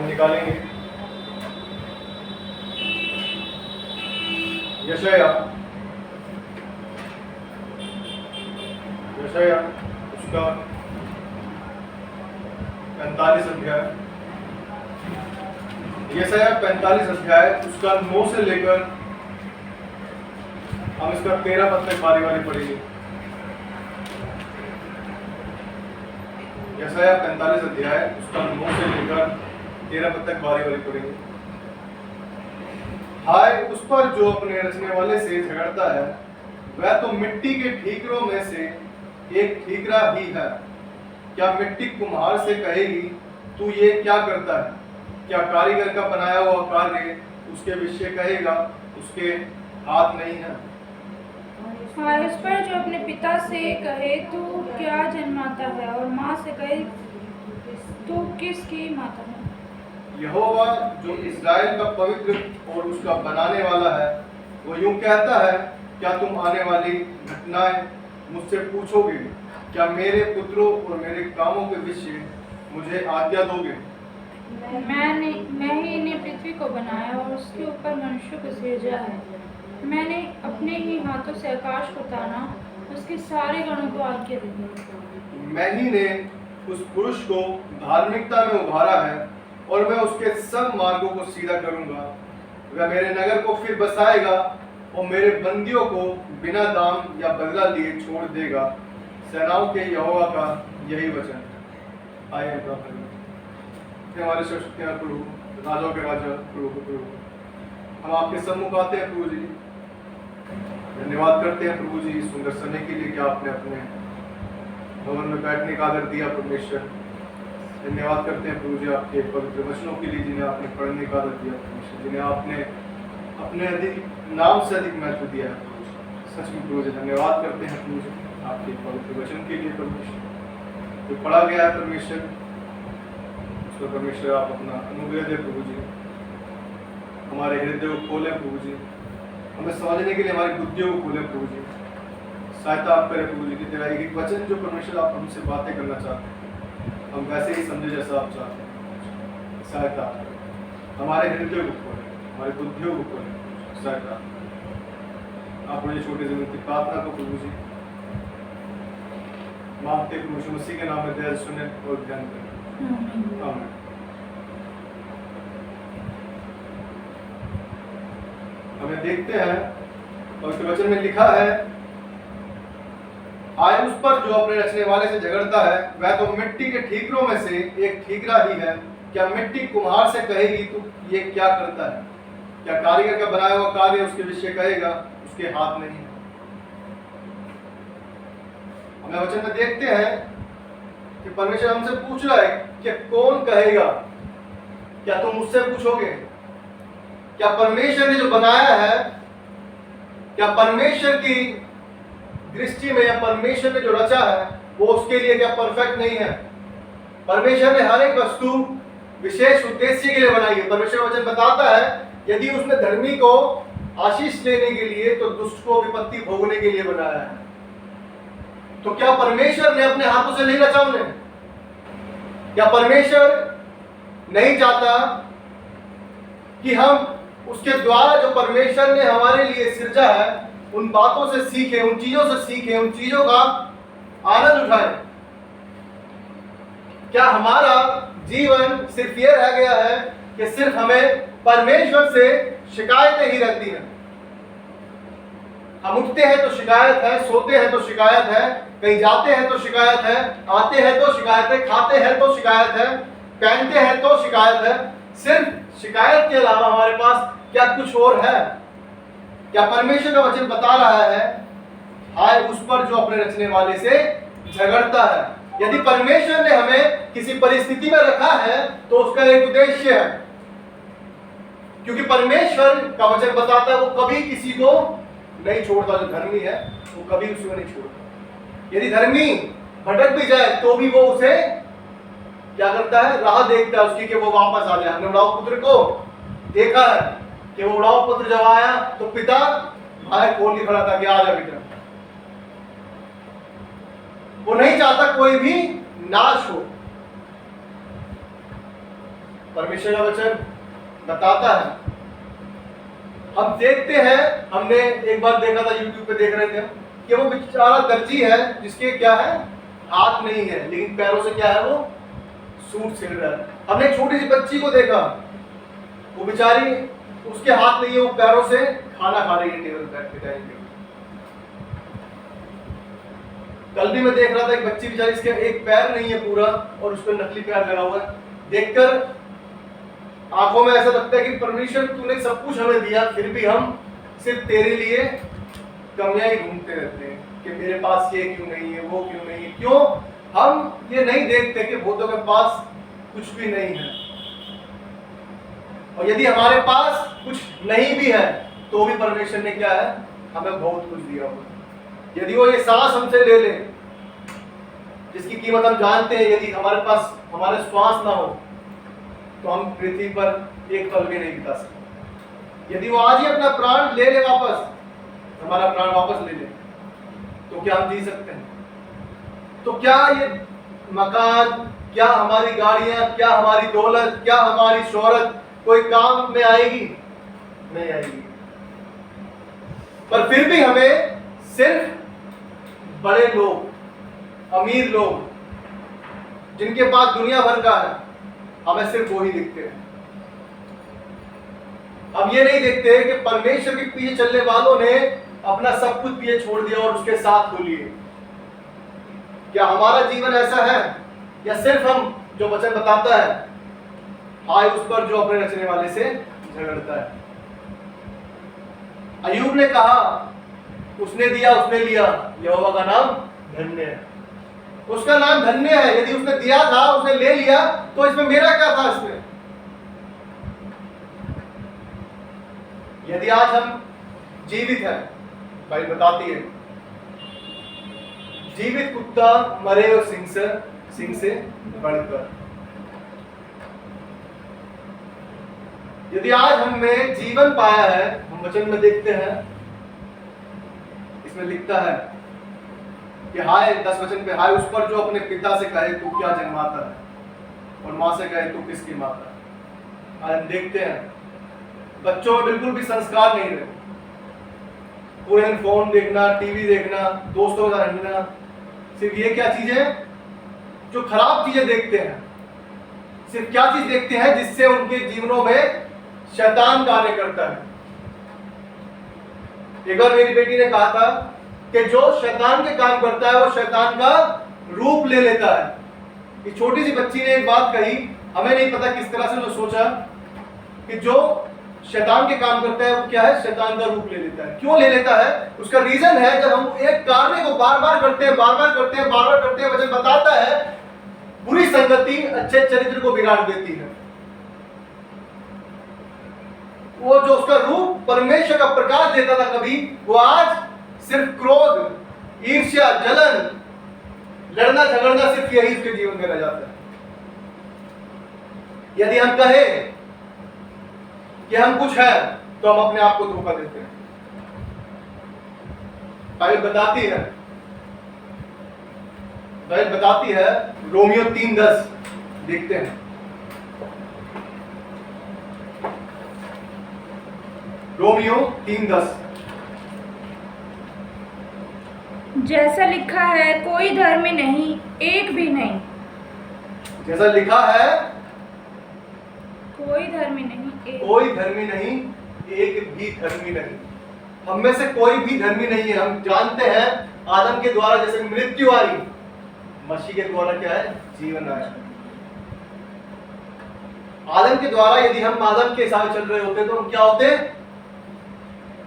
हम निकालेंगे। यशाया उसका 45 अध्याय, यशाया 45 अध्याय उसका 9 से लेकर हम इसका 13 पद तक बारी बारी पढ़ेंगे। यशाया 45 अध्याय उसका 9 से लेकर 13 पद तक बारी बारी पढ़ेंगे। हाय उस पर जो अपने रचने वाले से झगड़ता है, वह तो मिट्टी के ठीकरों में से एक ठीकरा ही है। क्या मिट्टी कुम्हार से कहेगी तू ये क्या करता है? क्या कारीगर का बनाया हुआ कार्य उसके विषय कहेगा उसके हाथ नहीं है? हाँ, उस पर जो अपने पिता से कहे तू क्या जन्माता है, और माँ से कहे तू किसकी माता है? यहोवा जो इस्राएल का पवित्र और उसका बनाने वाला है, वो यूं कहता है, क्या तुम आने वाली घटनाएं मुझसे पूछोगे? क्या मेरे पुत्रों और मेरे कामों के विषय मुझे आज्ञा दोगे? मैं ही इन्हें पृथ्वी को बनाया और उसके ऊपर मनुष्य को सृजा है। मैंने अपने ही हाथों से आकाश को ताना, उसके सारे गणों को आज्ञा दी। मैं ही ने उस पुरुष को धार्मिकता में उभारा है और मैं उसके सब मार्गों को सीधा करूंगा। वह मेरे नगर को फिर बसाएगा और मेरे बंदियों को बिना दाम या बदला लिए छोड़ देगा। सेनाओं के यहोवा का यही वचन है। आइए हमारे शक्तियां प्रभु, राजाओं के राजा, प्रभु प्रभु, हम आपके सम्मुख आते हैं प्रभु जी। धन्यवाद करते हैं प्रभु जी सुंदर समय के लिए कि आपने अपने भवन में बैठने का आदर दिया परमेश्वर। धन्यवाद करते हैं प्रभु जी आपके पवित्र वचनों के लिए जिन्हें आपने पढ़ने का आदर दिया परमेश्वर, जिन्हें आपने अपने अधिक नाम से अधिक महत्व दिया है प्रभु जी। सच में प्रभु जी धन्यवाद करते हैं प्रभु जी आपके पवित्र वचन के लिए परमेश्वर। जो पढ़ा गया है परमेश्वर, उसको परमेश्वर आप अपना अनुग्रह दे प्रभु जी। हमारे हृदय को खोले प्रभु जी, हमें समझने के लिए हमारी बुद्धियों को खोले प्रभु जी। सहायता आप करें प्रभु जी कि तेरा एक वचन जो परमेश्वर आप हमसे बातें करना चाहते हैं, हम वैसे ही समझे जैसा आप चाहते हैं। सहायता आप करें, हमारे हृदय को खोले, हमारी बुद्धियों को खोले। सहायता आप मुझे छोटे से मिलती प्रार्थना को प्रभु जी मांगते प्रभु यीशु मसीह के नाम में दया सुने और ध्यान करें। आमीन। हमें देखते हैं और वचन में लिखा है, आय उस पर जो अपने रचने वाले से झगड़ता है, वह तो मिट्टी के ठीकरों में से एक ठीकरा ही है। क्या मिट्टी कुम्हार से कहेगी तू ये क्या करता है? क्या कारीगर का बनाया हुआ कार्य उसके विषय कहेगा उसके हाथ नहीं? हमें वचन में देखते हैं कि परमेश्वर हमसे पूछ रहा है कि कौन कहेगा? क्या तुम मुझसे पूछोगे? क्या परमेश्वर ने जो बनाया है, क्या परमेश्वर की दृष्टि में या परमेश्वर ने जो रचा है वो उसके लिए क्या परफेक्ट नहीं है? परमेश्वर ने हर एक वस्तु विशेष उद्देश्य के लिए बनाई है। परमेश्वर वचन बताता है यदि उसने धर्मी को आशीष देने के लिए तो दुष्ट को विपत्ति भोगने के लिए बनाया है। तो क्या परमेश्वर ने अपने हाथों से नहीं रचा उन्हें? क्या परमेश्वर नहीं चाहता कि हम उसके द्वारा जो परमेश्वर ने हमारे लिए सृजा है उन बातों से सीखें, उन चीजों से सीखें, उन चीजों का आनंद उठाएं? क्या हमारा जीवन सिर्फ ये रह गया है कि सिर्फ हमें परमेश्वर से शिकायतें ही रहती हैं? हम उठते हैं तो शिकायत है, सोते हैं तो शिकायत है, कहीं जाते हैं तो शिकायत है, आते हैं तो शिकायत है, खाते हैं तो शिकायत है, पहनते हैं तो शिकायत है। सिर्फ शिकायत के अलावा हमारे पास क्या कुछ और है? क्या परमेश्वर का वचन बता रहा है, हाय उस पर जो अपने रचने वाले से झगड़ता है? यदि परमेश्वर ने हमें किसी परिस्थिति में रखा है तो उसका एक उद्देश्य है, क्योंकि परमेश्वर का वचन बताता है वो कभी किसी को नहीं छोड़ता। जो धर्मी है वो कभी उसी को नहीं छोड़ता। यदि धर्मी भटक भी जाए तो भी वो उसे क्या करता है, राह देखता है उसकी कि वो वापस आ जाए। हमने उड़ाऊ पुत्र को देखा है कि वो उड़ाऊ पुत्र जब आया तो पिता भाई खोल के खड़ा था कि आ जा बेटा। वो नहीं चाहता कोई भी नाश हो। परमेश्वर का वचन बताता है। हम देखते हैं, हमने एक बार देखा था, यूट्यूब पे देख रहे थे कि वो बेचारा दर्जी है जिसके क्या है, हाथ नहीं है, लेकिन पैरों से क्या है, वो सूट सिल रहा है। हमने एक छोटी सी बच्ची को देखा, वो बेचारी, उसके हाथ नहीं है, वो पैरों से खाना खा रही है टेबल बैठ के टाइम पे। कल भी मैं देख रहा था एक बच्ची बेचारी, इसके एक पैर नहीं है पूरा और उस पर नकली पैर लगा हुआ है। देखकर आंखों में ऐसा लगता है कि परमेश्वर तूने सब कुछ हमें दिया, फिर भी हम सिर्फ तेरे लिए कमियां ही ढूंढते रहते हैं कि मेरे पास ये क्यों नहीं है, वो क्यों नहीं है। क्यों हम ये नहीं देखते कि बहुतों के पास कुछ भी नहीं है, और यदि हमारे पास कुछ नहीं भी है तो भी परमेश्वर ने क्या है, हमें बहुत कुछ दिया हुआ। यदि वो ये सांस हमसे ले ले, जिसकी कीमत हम जानते हैं, यदि हमारे पास हमारे श्वास ना हो तो हम पृथ्वी पर एक पल भी नहीं बिता सकते। यदि वो आज ही अपना प्राण ले ले वापस, हमारा प्राण वापस ले ले, तो क्या हम जी सकते हैं? तो क्या ये मकान, क्या हमारी गाड़ियां, क्या हमारी दौलत, क्या हमारी शोहरत कोई काम में आएगी? नहीं आएगी। पर फिर भी हमें सिर्फ बड़े लोग, अमीर लोग, जिनके पास दुनिया भर का है, हमें सिर्फ वो ही दिखते हैं। अब ये नहीं देखते कि परमेश्वर के पीछे चलने वालों ने अपना सब कुछ पीछे छोड़ दिया और उसके साथ हो लिए। क्या हमारा जीवन ऐसा है, या सिर्फ हम, जो वचन बताता है, हाय उस पर जो अपने रचने वाले से झगड़ता है। अय्यूब ने कहा, उसने दिया उसने लिया, यहोवा का नाम धन्य है। उसका नाम धन्य है। यदि उसने दिया था, उसने ले लिया, तो इसमें मेरा क्या था? इसमें यदि आज हम जीवित हैं, बाइबल बताती है, जीवित कुत्ता मरे और सिंह से बढ़कर। यदि आज हमने जीवन पाया है, हम वचन में देखते हैं, इसमें लिखता है कि हाय, 10 वचन पे, हाय उस पर जो अपने पिता से कहे तू क्या जन्माता है, और माँ से कहे तू किसकी माता है। आज हम देखते हैं बच्चों में बिल्कुल भी संस्कार नहीं रहे। पूरे दिन फोन देखना, टीवी देखना, दोस्तों के साथ रहना, सिर्फ ये क्या चीजें, जो खराब चीजें देखते हैं। सिर्फ क्या चीज देखते हैं जिससे उनके जीवनों में शैतान कार्य करता है। एक बार मेरी बेटी ने कहा था कि जो शैतान के काम करता है वो शैतान का रूप ले लेता है। ये छोटी सी बच्ची ने एक बात कही, हमें नहीं पता किस तरह से जो सोचा कि जो शैतान के काम करता है वो क्या है, शैतान का रूप ले लेता है। क्यों ले लेता है? उसका रीजन है, जब हम एक कार्य को बार बार करते हैं, बार बार करते हैं, बार बार करते हैं, वचन बताता है बुरी संगति अच्छे चरित्र को बिगाड़ देती है। वो जो उसका रूप परमेश्वर का प्रकाश देता था कभी, वो आज सिर्फ क्रोध, ईर्ष्या, जलन, लड़ना झगड़ना, सिर्फ यही उसके जीवन में रह जाता है। यदि हम कहें कि हम कुछ है, तो हम अपने आप को धोखा देते हैं। बाइबल बताती है रोमियो 3:10, देखते हैं। रोमियो 3:10, जैसा लिखा है कोई धर्मी नहीं, एक भी नहीं। जैसा लिखा है कोई धर्मी नहीं, कोई धर्मी नहीं, एक भी धर्मी नहीं। हम में से कोई भी धर्मी नहीं है। हम जानते हैं आदम के द्वारा जैसे मृत्यु आई, मसीह के द्वारा क्या है, जीवन आया। आदम के द्वारा यदि हम आदम के हिसाब चल रहे होते तो हम क्या होते,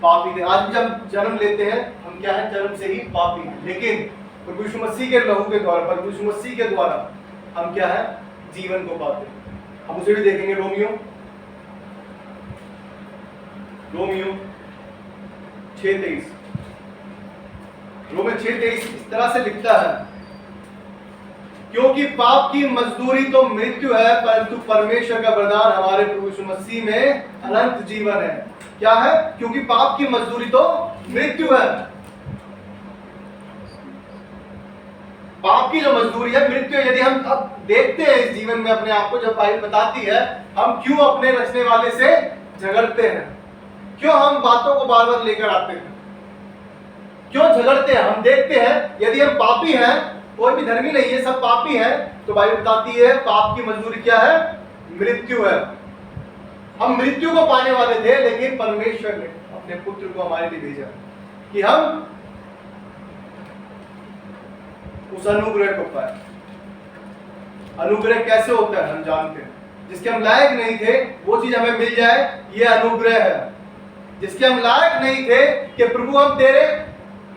पापी थे। आज भी जब जन्म लेते हैं हम क्या है, जन्म से ही पापी हैं। लेकिन प्रभु यीशु मसीह के लहू के द्वारा, प्रभु यीशु मसीह के द्वारा हम क्या है, जीवन को पाते हैं। हम उसे भी देखेंगे। रोमियो 6:23, रोमियो 6:23 इस तरह से लिखता है, क्योंकि पाप की मजदूरी तो मृत्यु है, परंतु परमेश्वर का वरदान हमारे प्रभु यीशु मसीह में अनंत जीवन है। क्या है? क्योंकि पाप की मजदूरी तो मृत्यु है। पाप की जो मजदूरी है मृत्यु है। यदि हम अब देखते हैं इस जीवन में अपने आप को, जब बाइबल बताती है हम क्यों अपने रचने वाले से झगड़ते हैं, क्यों हम बातों को बार बार लेकर आते हैं, क्यों झगड़ते हैं, हम देखते हैं यदि हम पापी हैं, कोई भी धर्मी नहीं है, सब पापी हैं, तो बाइबल बताती है पाप की मजदूरी क्या है, मृत्यु है। हम मृत्यु को पाने वाले थे, लेकिन परमेश्वर ने अपने पुत्र को हमारे लिए भेजा कि हम उस अनुग्रह को पाए। अनुग्रह कैसे होता है हम जानते हैं, जिसके हम लायक नहीं थे वो चीज हमें मिल जाए, ये अनुग्रह है। जिसके हम लायक नहीं थे कि प्रभु हम तेरे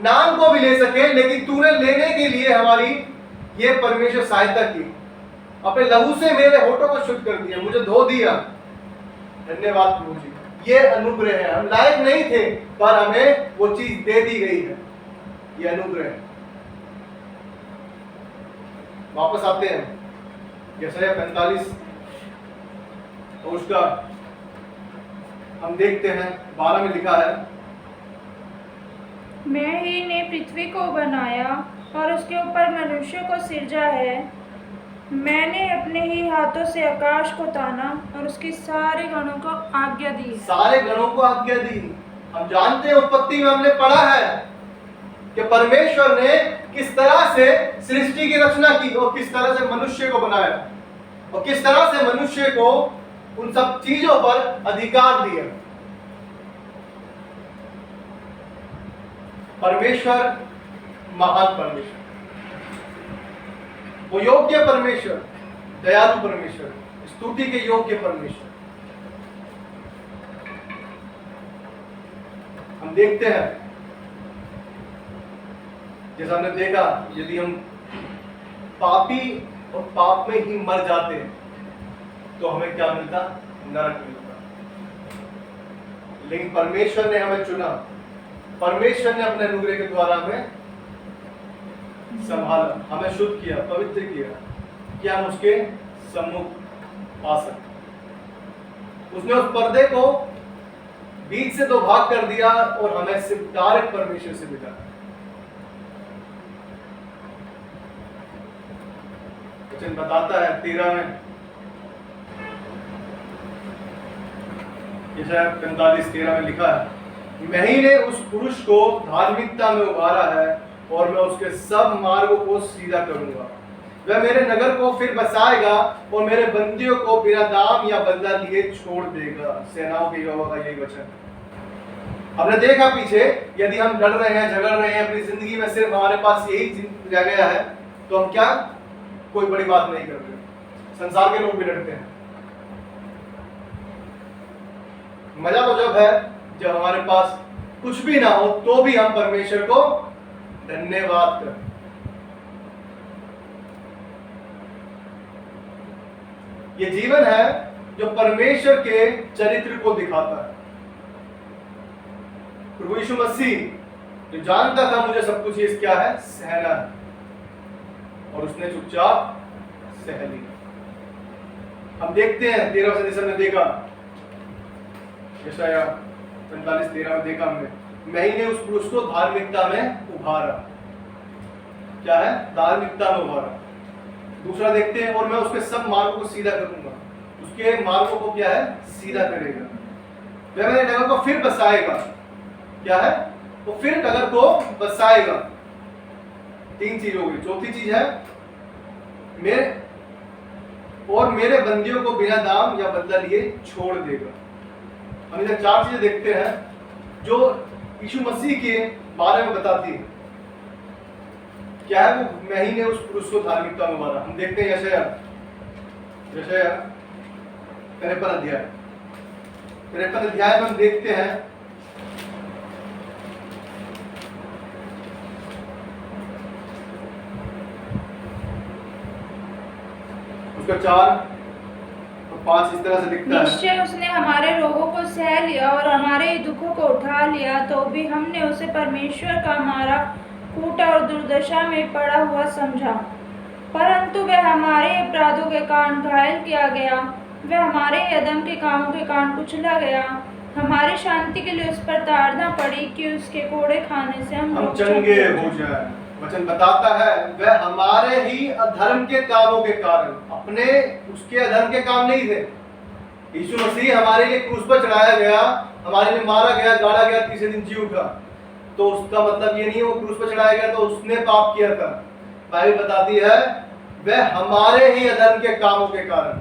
नाम को भी ले सके, लेकिन तूने लेने के लिए हमारी ये परमेश्वर सहायता की, अपने लहू से मेरे होठों को शुद्ध कर दिया, मुझे धो दिया। धन्यवाद प्रभु जी, ये अनुग्रह है। हम लायक नहीं थे पर हमें वो चीज दे दी गई है, ये अनुग्रह है। वापस आते हैं यशायाह 45 और उसका हम देखते हैं 12 में लिखा है, मैं ही ने पृथ्वी को बनाया और उसके ऊपर मनुष्य को सिरजा है। मैंने अपने ही हाथों से आकाश को ताना और उसके सारे गणों को आज्ञा दी। सारे गणों को आज्ञा दी। हम जानते हैं, उत्पत्ति में हमने पढ़ा है कि परमेश्वर ने किस तरह से सृष्टि की रचना की और किस तरह से मनुष्य को बनाया और किस तरह से मनुष्य को उन सब चीजों पर अधिकार दिया। परमेश्वर महान परमेश्वर, वो योग्य परमेश्वर, दयालु परमेश्वर, स्तुति के योग्य परमेश्वर। हम देखते हैं, जैसा हमने देखा, यदि हम पापी और पाप में ही मर जाते तो हमें क्या मिलता, नरक मिलता। लेकिन परमेश्वर ने हमें चुना, परमेश्वर ने अपने अनुग्रह के द्वारा हमें संभाला, हमें शुद्ध किया, पवित्र किया कि हम उसके सम्मुख आ सके। उसने उस पर्दे को बीच से दो भाग कर दिया और हमें सिर्फ डायरेक्ट परमेश्वर से मिला। वचन बताता है 13 में, यशायाह 45:13 में लिखा है, मैं ही ने उस पुरुष को धार्मिकता में उभारा है और मैं उसके सब मार्गों को सीधा करूंगा। वह मेरे नगर को फिर बसाएगा और मेरे बंदियों को बिना दाम या बदला लिए छोड़ देगा। सेनाओं के यहोवा का यही वचन। हमने देखा पीछे, यदि हम लड़ रहे हैं, झगड़ रहे हैं अपनी जिंदगी में, सिर्फ हमारे पास यही रह गया है, तो हम क्या कोई बड़ी बात नहीं कर रहे। संसार के लोग भी लड़ते हैं। मजा तो जब है जब हमारे पास कुछ भी ना हो तो भी हम परमेश्वर को धन्यवाद करें। ये जीवन है जो परमेश्वर के चरित्र को दिखाता है। प्रभु यीशु मसीह जो जानता था मुझे सब कुछ ये क्या है, सहना है, और उसने चुपचाप सह लिया। हम देखते हैं 13 वचन ने देखा, यशायाह 45:13 में देखा हमने, मैं ही ने उस पुरुष को धार्मिकता में उभारा। क्या है, धार्मिकता में उभारा। दूसरा देखते हैं, और मैं उसके सब मार्गों को सीधा करूंगा। उसके मार्गों को क्या है, सीधा करेगा। वह मेरे नगर को फिर बसाएगा। क्या है, वो फिर नगर को बसाएगा। 3 चीज हो गई। चौथी चीज है, मेरे बंदियों को बिना दाम या बदला लिए छोड़ देगा। हम इधर 4 चीजें देखते हैं जो यीशु मसीह के बारे में बताती है। क्या है वो, मैं ही ने उस पुरुष को धार्मिकता में उभारा। हम देखते हैं यशायाह 53 अध्याय में हम देखते हैं, उसका 4 और 5 इस तरह से दिखता है। निश्चय उसने हमारे रोगों को सह लिया और हमारे दुखों को उठा लिया, तो भी हमने उसे परमेश्वर का मारा कूटा और दुर्दशा में पड़ा हुआ समझा। परंतु वह हमारे अपराधों के कारण घायल किया गया, वह हमारे अधर्म के कामों के कारण कुचला गया। हमारी शांति के लिए उस पर ताड़ना पड़ी कि उसके कोड़े खाने से हम चंगे हो जाए। वचन बताता है वह हमारे ही अधर्म के कामों के कारण, अपने उसके अधर्म के काम नहीं थे। यीशु मसीह हमारे लिए क्रूस पर चढ़ाया गया, हमारे लिए मारा गया, गाड़ा गया, तीसरे दिन जी उठा। तो उसका मतलब ये नहीं वो क्रूस पर चढ़ाया गया तो उसने पाप किया था। बाइबल बताती है वह हमारे ही अधर्म के कामों के कारण,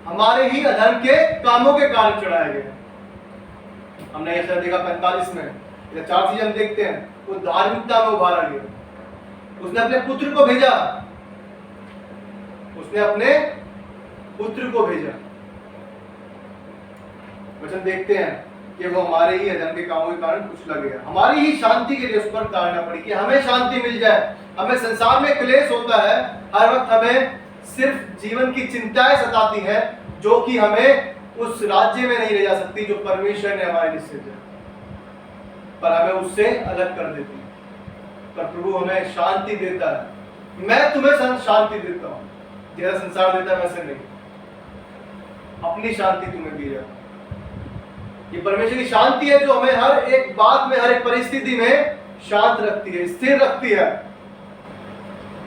हमारे ही अधर्म के कामों के कारण चढ़ाया गया। हमने ऐसा देखा 45 में, ये 4 चीजें हम देखते हैं। वो धार्मिकता में उभारा गया, उसने अपने पुत्र को भेजा, उसने अपने पुत्र को भेजा। वचन देखते हैं कि वो हमारे ही अधर्म के कामों के कारण कुचला गया, हमारी ही शांति के लिए उस पर ताड़ना पड़ी कि हमें शांति मिल जाए। हमें संसार में क्लेश होता है, हर वक्त हमें सिर्फ जीवन की चिंताएं सताती हैं जो कि हमें उस राज्य में नहीं ले जा सकती जो परमेश्वर ने हमारे लिए सृजा, पर हमें उससे अलग कर देती है। पर प्रभु हमें शांति देता है। मैं तुम्हें शांति देता हूं, जैसा संसार देता है वैसे नहीं, अपनी शांति तुम्हें दी जाती। ये परमेश्वर की शांति है जो हमें हर एक बात में, हर एक परिस्थिति में शांत रखती है, स्थिर रखती है।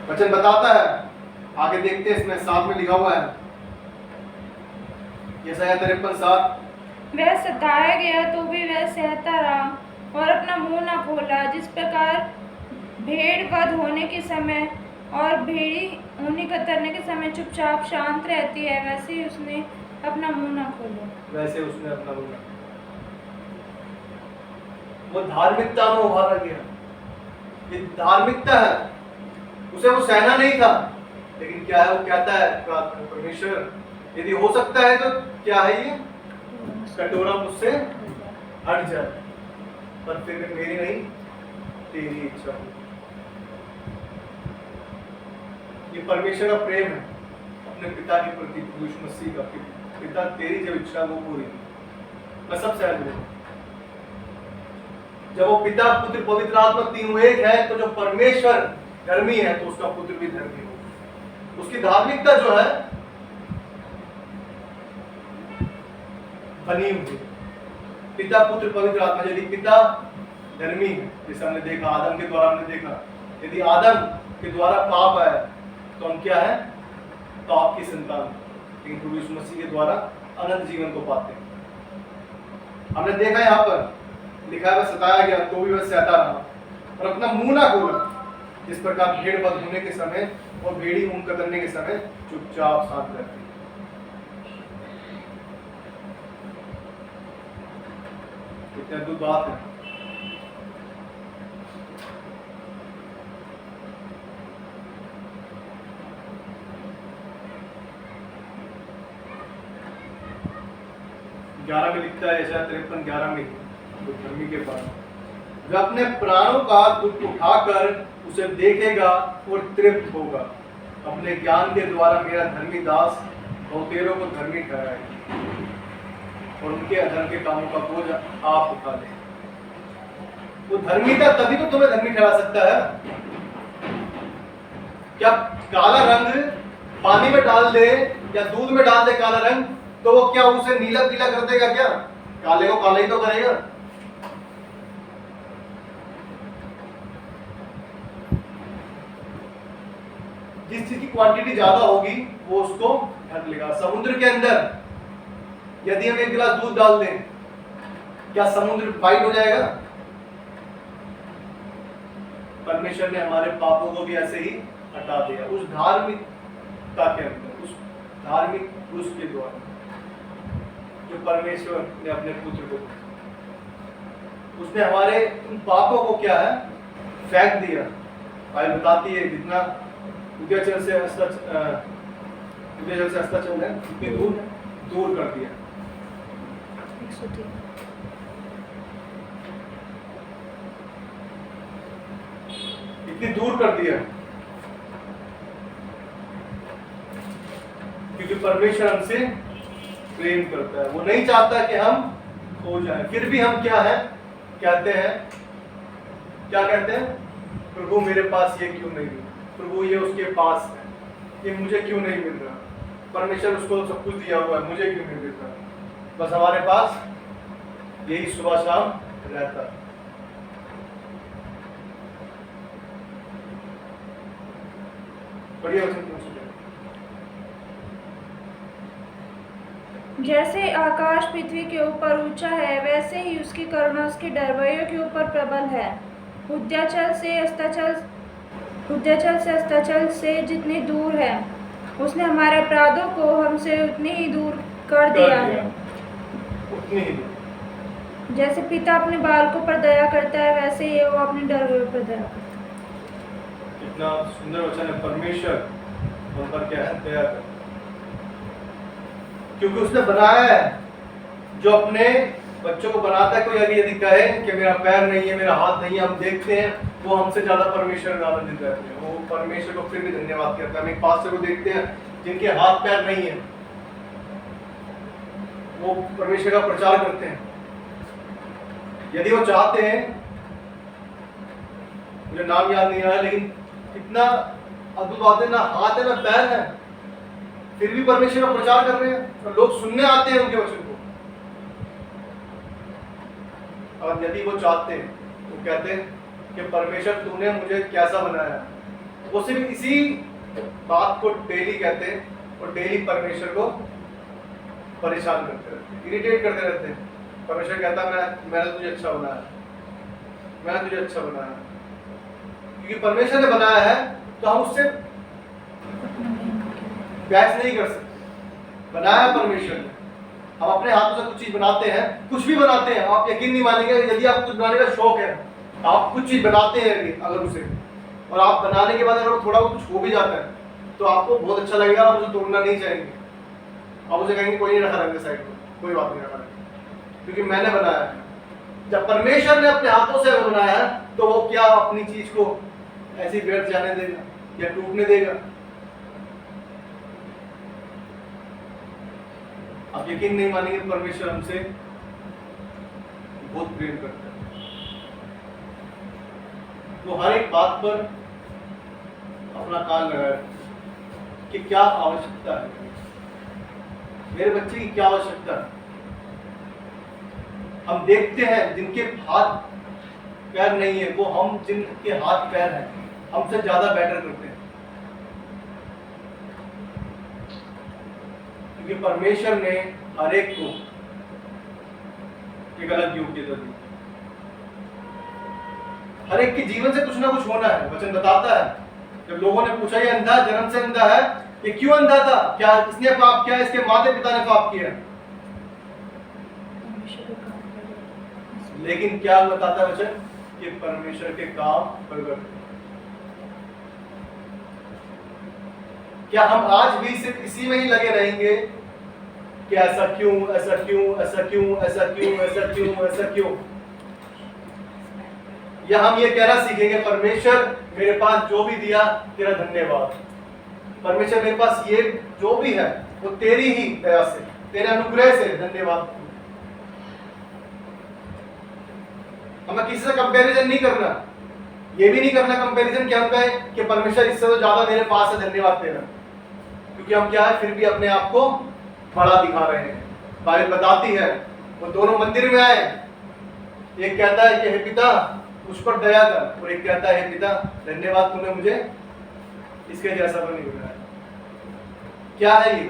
वचन बताता है, आगे देखते हैं, इसमें 7 में लिखा हुआ है, यशायाह 53:7, वह सताया गया तो भी वह सहता रहा और अपना मुंह न खोला। जिस प्रकार भेड़ वध होने के समय और भेड़ी ऊनी कतरने के समय चुपचाप शांत रहती है, वैसे ही उसने अपना मुंह न खोला। वैसे उसने अपना मुंह न, वो धार्मिकता में उभारा गया। ये धार्मिकता है, उसे वो सहना नहीं था, लेकिन क्या है वो कहता है परमेश्वर यदि हो सकता है तो क्या है ये कटोरा मुझसे हट जाए, पर फिर भी मेरी नहीं तेरी इच्छा हो। ये परमेश्वर का प्रेम है अपने पिता के प्रति, यीशु मसीह का, पिता तेरी जो इच्छा वो पूरी। मैं सब सहज हूं। जब वो पिता पुत्र पवित्र आत्मा तीनों एक है, तो जो परमेश्वर धर्मी है तो उसका पुत्र भी धर्मी होगा। उसकी धार्मिकता जो है बनी हुई, पिता पुत्र पवित्र आत्मा। यदि पिता धर्मी है, जैसे हमने देखा आदम के द्वारा, हमने देखा यदि आदम के द्वारा पाप आया तो हम क्या है, पाप की संतान, लेकिन प्रभु यीशु मसीह के द्वारा अनंत जीवन को पाते हैं। हमने देखा यहाँ पर लिखा है वह सताया गया तो भी वह सहता रहा और अपना मुंह ना खोला। जिस प्रकार भेड़ वध होने के समय और भेड़ी ऊन कतरने के समय चुपचाप शांत रहती है। कितनी अद्भुत बात है। ग्यारह में लिखता है, यशायाह 53:11 में, तो धर्मी के पास वह अपने प्राणों का दुख उठाकर उसे देखेगा और तृप्त होगा। अपने ज्ञान के द्वारा मेरा धर्मी दास बहुतेरों को धर्मी ठहराएगा और उनके अधर्म के कामों का बोझ आप उठा ले। वो धर्मी था तभी तो तुम्हें धर्मी ठहरा सकता है। क्या काला रंग पानी में डाल दे या दूध में डाल दे काला रंग, तो वो क्या उसे नीला पीला कर देगा? क्या काले को काला ही तो करेगा। जिस चीज की क्वांटिटी ज्यादा होगी वो उसको ढक लेगा। समुद्र के अंदर यदि हम 1 गिलास दूध डाल दें, क्या समुद्र वाइट हो जाएगा? परमेश्वर ने हमारे पापों को भी ऐसे ही हटा दिया उस धार्मिकता के अंदर, उस धार्मिक पुरुष के द्वारा जो परमेश्वर ने अपने पुत्र को, उसने हमारे उन पापों को क्या है, फेंक दिया। बाइबल बताती है जितना उदयाचल से अस्ताचल है उतनी दूर कर दिया। इतनी दूर कर दिया क्योंकि परमेश्वर हमसे प्रेम करता है। वो नहीं चाहता कि हम खो जाए। फिर भी हम क्या है कहते हैं, क्या कहते हैं? प्रभु मेरे पास ये क्यों नहीं है, प्रभु ये उसके पास है, ये मुझे क्यों नहीं मिल रहा? परमेश्वर उसको सब कुछ दिया हुआ है, मुझे क्यों नहीं मिल रहा? बस हमारे पास यही सुबह शाम रहता है। बढ़िया वचन पूछ रहे जैसे आकाश पृथ्वी के ऊपर ऊंचा है, वैसे ही उसकी करुणा उसके डरवैयों के ऊपर प्रबल है। उद्याचल से अस्ताचल से जितनी दूर है, उसने हमारे अपराधों को हमसे उतनी ही दूर कर दिया है। उतनी ही दूर। जैसे पिता अपने बालकों पर दया करता है, वैसे ही वो अपने डरवैयों पर दया करता है। कितना सुंदर वचन है। परमेश्वर हम पर क्या है? दया कर, क्योंकि उसने बनाया है। जो अपने बच्चों को बनाता है, कोई अभी यदि कहे कि मेरा पैर नहीं है, मेरा हाथ नहीं है, हम देखते हैं वो हमसे ज्यादा परमेश्वर में आनंदित रहते हैं। वो परमेश्वर को फिर भी धन्यवाद करता है। हम एक पास्टर को देखते हैं जिनके हाथ पैर नहीं है, वो परमेश्वर का प्रचार करते हैं। यदि वो चाहते हैं, मुझे नाम याद नहीं आ रहा, लेकिन कितना अद्भुत बात है, ना हाथ है ना पैर है, फिर भी परमेश्वर का प्रचार कर रहे हैं और लोग सुनने आते हैं उनके वचन को। और यदि वो चाहते हैं तो कहते हैं कि परमेश्वर तूने मुझे कैसा बनाया। वो सिर्फ इसी बात को डेली कहते हैं और डेली परमेश्वर को परेशान करते रहते हैं, इरिटेट करते रहते हैं। परमेश्वर कहता है मैंने तुझे अच्छा बनाया, मैंने तुझे अच्छा बनाया। क्योंकि परमेश्वर ने बनाया है तो हम उससे बहस नहीं कर सकते। बनाया परमेश्वर ने। हम अपने हाथों से कुछ चीज बनाते हैं, कुछ भी बनाते हैं, आप यकीन नहीं मानेंगे, यदि आप कुछ बनाने का शौक है, आप कुछ चीज बनाते हैं अगर उसे, और आप बनाने के बाद अगर थोड़ा कुछ हो भी जाता है तो आपको बहुत अच्छा लगेगा, आप उसे तोड़ना नहीं चाहेंगे। आप उसे कहेंगे कोई नहीं, रखा रहेंगे साइड में, कोई बात नहीं, रखा रहेंगे, क्योंकि मैंने बनाया है। जब परमेश्वर ने अपने हाथों से बनाया है तो वो क्या अपनी चीज को ऐसी व्यर्थ जाने देगा या टूटने देगा? आप यकीन नहीं मानेंगे, परमेश्वर हमसे बहुत प्रेम करता है। वो हर एक बात पर अपना कान लगाए कि क्या आवश्यकता है, मेरे बच्चे की क्या आवश्यकता है। हम देखते हैं जिनके हाथ पैर नहीं है, वो हम जिनके हाथ पैर हैं हमसे ज्यादा बेटर करते हैं, क्योंकि परमेश्वर ने हर एक को एक अलग योग्यता दी। हर एक के जीवन से कुछ ना कुछ होना है। वचन बताता है, जब लोगों ने पूछा ये अंधा जन्म से अंधा है, ये क्यों अंधा था? क्या इसने पाप किया? इसके माता पिता ने पाप किया? लेकिन क्या बताता है वचन कि परमेश्वर के काम प्रगट। क्या हम आज भी सिर्फ इसी में ही लगे रहेंगे कि ऐसा क्यों, ऐसा क्यों, ऐसा क्यों, ऐसा क्यों, ऐसा क्यों, ऐसा क्यों? या हम ये कहना सीखेंगे परमेश्वर मेरे पास जो भी दिया तेरा धन्यवाद, परमेश्वर मेरे पास ये जो भी है वो तेरी ही दया से, तेरे अनुग्रह से धन्यवाद। हमें किसी से कंपैरिजन नहीं करना, ये भी नहीं करना कंपैरिजन कि हम कहें कि परमेश्वर इससे तो ज्यादा मेरे पास है, धन्यवाद तेरा, क्योंकि हम क्या है फिर भी अपने आप को बड़ा दिखा रहे हैं। बाइबल बताती है वो दोनों मंदिर में आए, एक कहता है कि हे पिता उस पर दया कर, और एक कहता है हे पिता धन्यवाद तूने मुझे इसके जैसा तो नहीं बनाया। क्या है ये?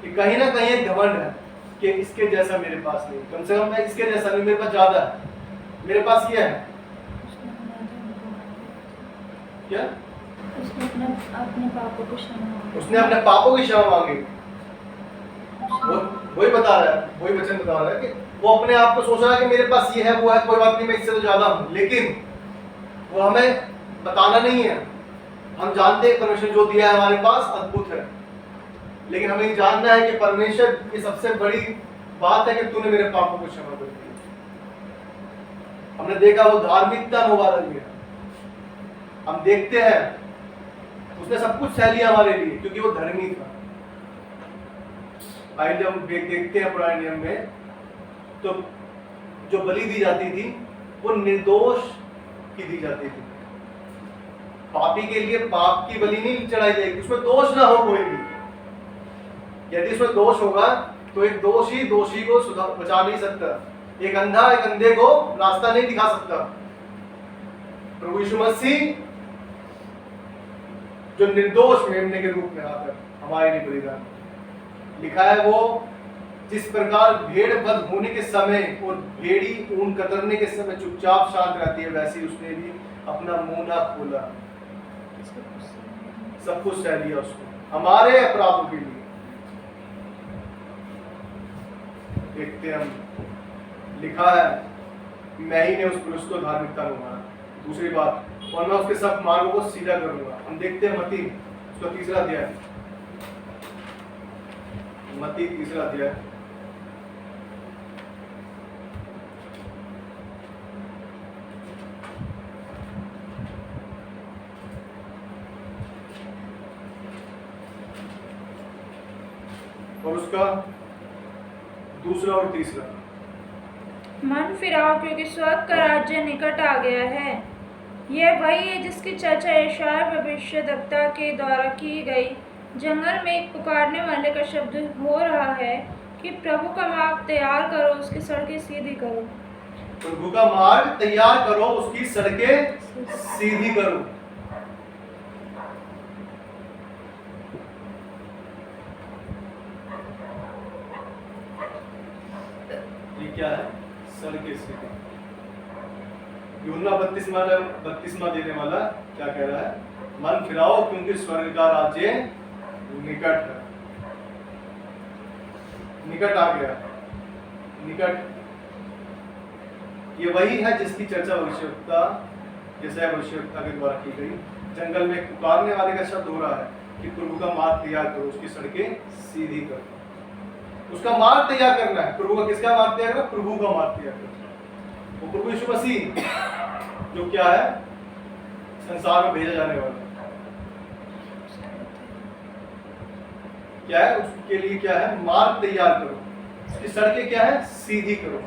कि कहीं ना कहीं एक घमंड है कि इसके जैसा मेरे पास नहीं, कम से कम मैं इसके जैसा नहीं, मेरे पास ज्यादा है, मेरे पास ये है। क्या? उसने अपने पापों को क्षमा मांगी। उसने अपने पापों की क्षमा मांगी। वही बता रहा है, वही वचन बता रहा है कि वो अपने आप को सोच रहा है कि मेरे पास ये है वो है, कोई बात नहीं, मैं इससे तो ज्यादा हूं। लेकिन वो हमें बताना नहीं है। हम जानते हैं परमेश्वर जो दिया है हमारे पास अद्भुत है, लेकिन हमें ये जानना है कि परमेश्वर की सबसे बड़ी बात है कि तूने मेरे पापों को क्षमा कर दिया। हमने देखा वो धार्मिकता मुबारक है। हम देखते हैं उसने सब कुछ सह लिया हमारे लिए क्योंकि वो धर्मी था। आइए जब हम देखते हैं पुराने नियम में तो जो बलि दी जाती थी वो निर्दोष की दी जाती थी। पापी के लिए पाप की बलि नहीं चढ़ाई जाएगी, उसमें दोष ना हो कोई भी। यदि उसमें दोष होगा तो एक दोषी दोषी को बचा नहीं सकता, एक अंधा एक अंधे को रास्ता नहीं दिखा सकता। प्रभु यीशु मसीह जो निर्दोष मेमने के रूप में आकर हमारे लिए बलिदान। लिखा है वो जिस प्रकार भेड़ वध होने के समय और भेड़ी ऊन कतरने के समय चुपचाप शांत रहती है, वैसे ही उसने भी अपना मुंह ना खोला, सब कुछ सह लिया उसको हमारे अपराधों के लिए। देखते हैं हम, लिखा है मैं ही ने उस पुरुष को धार्मिकता में मारा। दूसरी बात, और मैं उसके सब मार्गों को सीधा करूंगा। हम देखते हैं मत्ती उसका तीसरा अध्याय, मत्ती तीसरा अध्याय और उसका दूसरा और तीसरा। मन फिराओ क्योंकि स्वर्ग का राज्य निकट आ गया है। यह वही है जिसकी चर्चा यशायाह भविष्यद्वक्ता के द्वारा की गई। जंगल में एक पुकारने वाले का शब्द हो रहा है कि प्रभु का मार्ग तैयार करो, उसकी सड़कें सीधी करो। प्रभु का मार्ग तैयार करो, उसकी सड़कें सीधी करो। ये क्या है? सड़कें सीधी। यूहन्ना 32वां देने वाला क्या कह रहा है? मन फिराओ क्योंकि स्वर्ग का राज्य निकट है। निकट आ गया, निकट। ये वही है जिसकी चर्चा भविष्यवक्ता यशायाह भविष्यवक्ता के द्वारा की गई। जंगल में पुकारने वाले का शब्द हो रहा है कि प्रभु का मार्ग तैयार करो, उसकी सड़कें सीधी करो। उसका मार्ग तैयार करना है। प्रभु का किसका मार्ग तैयार करना? प्रभु का मार्ग तैयार करना। वो प्रभु यीशु मसीह जो क्या है, संसार में भेजा जाने वाला क्या है, उसके लिए क्या है? मार्ग तैयार करो, उसकी सड़कें क्या है? सीधी करो।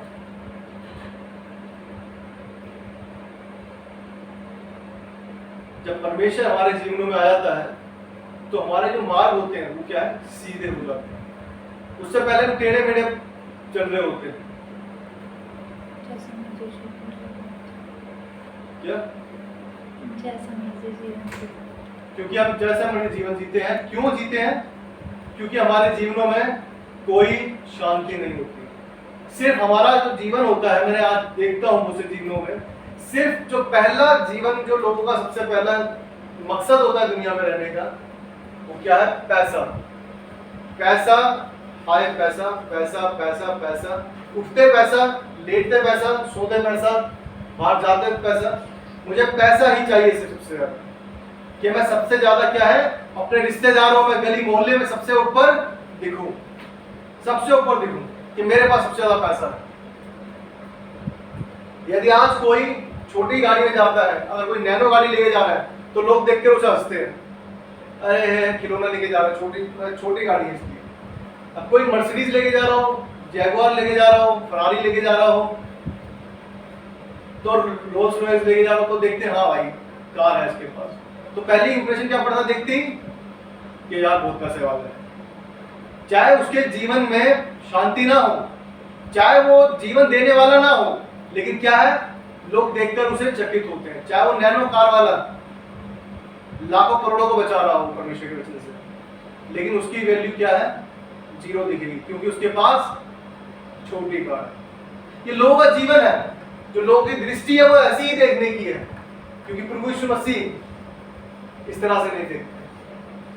जब परमेश्वर हमारे जीवनों में आ जाता है तो हमारे जो मार्ग होते हैं वो क्या है? सीधे हो जाते हैं। उससे पहले हम टेढ़े मेढ़े चल रहे होते हैं। क्या? क्योंकि हम जैसा मर्जी जीवन जीते हैं। क्यों जीते हैं? क्योंकि हमारे जीवनों में कोई शांति नहीं होती। सिर्फ हमारा जो जीवन होता है, मैंने आज देखता हूँ मुझसे जीवनों में, सिर्फ जो पहला जीवन जो लोगों का सबसे पहला मकसद होता है दुनिया में रहने का, वो क्या है? पैसा। पैसा, हाय पैसा, पैसा पैसा पैसा, उठते पैसा, लेटते पैसा, सोते पैसा, बाहर जाते पैसा। मुझे पैसा ही चाहिए सबसे ज्यादा, कि मैं सबसे ज्यादा क्या है, अपने रिश्तेदारों में, गली मोहल्ले में सबसे ऊपर दिखूं, सबसे ऊपर दिखूं कि मेरे पास सबसे ज्यादा पैसा है। यदि आज कोई छोटी गाड़ी में जाता है, अगर कोई नैनो गाड़ी लेके जा रहा है तो लोग देख के उसे हंसते हैं, अरे खिलौना लेके जा रहा है, छोटी गाड़ी है इसलिए। अब कोई मर्सिडीज लेके जा रहा हो, जैगुआर लेके जा रहा हो, फरारी लेके जा रहा हो, तो रोल्स रॉयस लेके जा रहा हो, तो देखते हैं हाँ भाई कार है इसके पास। तो पहली इंप्रेशन क्या पड़ता? देखते ही कि यार बहुत पैसे वाला है। चाहे उसके जीवन में शांति ना हो, चाहे वो जीवन देने वाला ना हो, लेकिन क्या है, लोग देखकर उसे चकित होते हैं। चाहे वो नैनो कार वाला लाखों करोड़ों को बचा रहा हो परमेश्वर के वचन से, लेकिन उसकी वैल्यू क्या है? जीरो दिखेगी, क्योंकि उसके पास छोटी कार है। ये लोगों का जीवन है, जो लोगों की दृष्टि है वो ऐसी ही देखने की है, क्योंकि प्रभु यीशु मसीह इस तरह से नहीं देखते।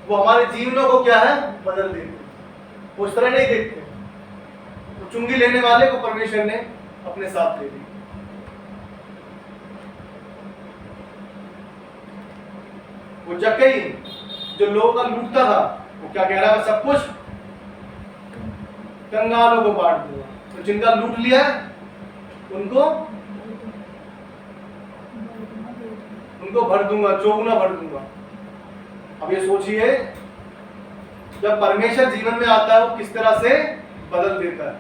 वो हमारे जीवनों को क्या है? बदल देते हैं। वो इस तरह नहीं देखते। तो चुंगी लेने वाले को परमेश्वर ने अपने साथ ले लिया। वो जक्कई जो लोगों का लूटता था, वो क्या कह रहा है? सब कुछ कंगालों को बांट दूंगा। तो जिनका लूट लिया उनको भर दूंगा, चौगुना भर दूंगा। अब ये सोचिए, जब परमेश्वर जीवन में आता है वो किस तरह से बदल देता है।